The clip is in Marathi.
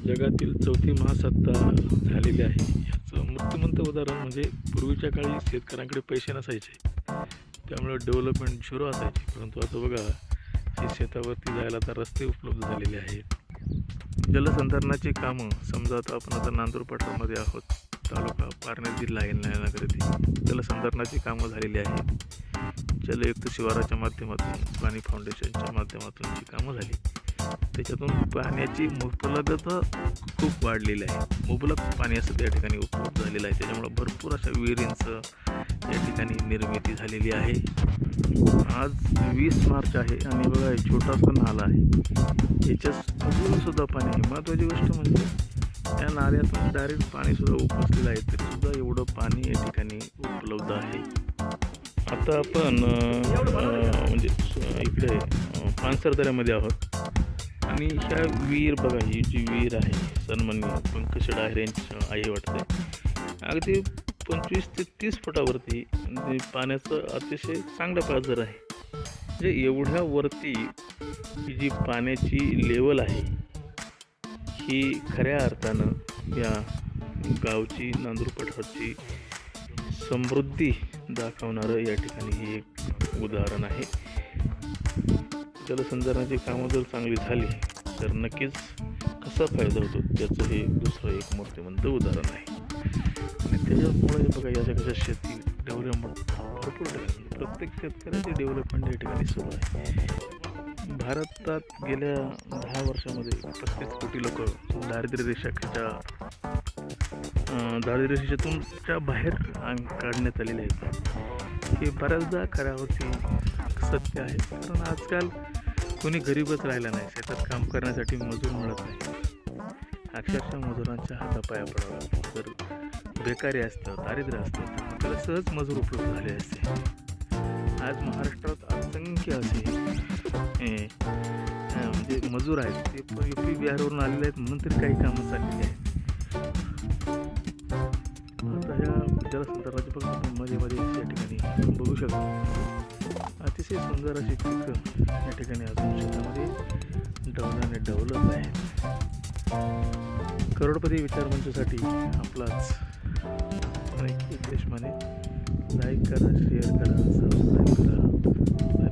जगातील चौथी महासत्ता झालेली आहे. याचं मूर्तिमंत उदाहरण म्हणजे पूर्वीच्या काळी शेतकऱ्यांकडे पैसे नसायचे, त्यामुळे डेव्हलपमेंट झिरो असायची. परंतु आता बघा, हे शेतावरती जायला आता रस्ते उपलब्ध झालेले आहेत. जलसंधारणाची कामं, समजा आता आपण आता नांदूर पठारामध्ये आहोत, तालुका पारनेर जिल्हा आहे नगर येथे. जलसंधारणाची कामं झालेली आहेत. जलयुक्त शिवाराच्या माध्यमातून, पाणी फाउंडेशनच्या माध्यमातून जी कामं झाली, त्याच्यातून पाण्याची मुबलकता खूप वाढलेली आहे. मुबलक पाणी असं त्या ठिकाणी उपलब्ध झालेलं आहे. त्याच्यामुळं भरपूर अशा विहिरींचं या ठिकाणी निर्मिती झालेली आहे. आज 20 मार्च आहे आणि बघा हे छोटासा नाला आहे, याच्यात अजूनसुद्धा पाणी आहे. महत्त्वाची गोष्ट म्हणजे या नाल्यातून डायरेक्ट पाणीसुद्धा उपसलेलं आहे, तरीसुद्धा एवढं पाणी या ठिकाणी उपलब्ध आहे. आता आपण म्हणजे इकडे पानसरदऱ्यामध्ये आहोत आणि ह्या विहीर बघा, ही जी विहीर आहे सन्माननीय पंकज डायर यांची आई वाटते, अगदी 25 ते 30 फुटावरती म्हणजे पाण्याचं अतिशय चांगला पाझर आहे. म्हणजे एवढ्या वरती ही जी पाण्याची लेवल आहे, ही खऱ्या अर्थानं या गावची, नांदूर पठारची समृद्धी दाखवणारं या ठिकाणी हे एक उदाहरण आहे. जलसंधारणाची कामं जर चांगली झाली तर नक्कीच कसा फायदा होतो त्याचं हे दुसरं एक मूर्तिमंत उदाहरण आहे. आणि त्याच्यामुळे बघा, याच्या कशा शेती डेव्हलपमेंट भरपूर ठिकाणी, प्रत्येक शेतकऱ्याची डेव्हलपमेंट या ठिकाणी सुरू आहे. भारतात गेल्या 10 वर्षामध्ये 35 कोटी लोक दारिद्र्य रेषेतून बाहेर काढण्यात आलेले आहेत. हे बऱ्याचदा खऱ्यावरती सत्य आहे, कारण आजकाल कोणी गरीबच राहिला नाही. शेतात काम करण्यासाठी मजूर मिळत नाही. अक्षरशः मजुरांच्या हातापाया पडावा. जर बेकारी असतं, दारिद्र्य असतं, त्याला सहज मजूर उपलब्ध झाले असते. आज महाराष्ट्रात असंख्य असे म्हणजे मजूर आहेत, ते UP बिहारवरून आलेले आहेत, म्हणून तरी काही कामं चाललेली आहेत. आता ह्या जलसंधारणाचे बघा, आपण मध्ये या ठिकाणी बघू शकतो. अतिशय सुंदर अशी पिकं या ठिकाणी अजून शेतामध्ये डेव्हलप आहे. करोडपती विचार मंचासाठी आपलाच देशमाने लाईक करा, शेअर करा, सबस्क्राईब करा.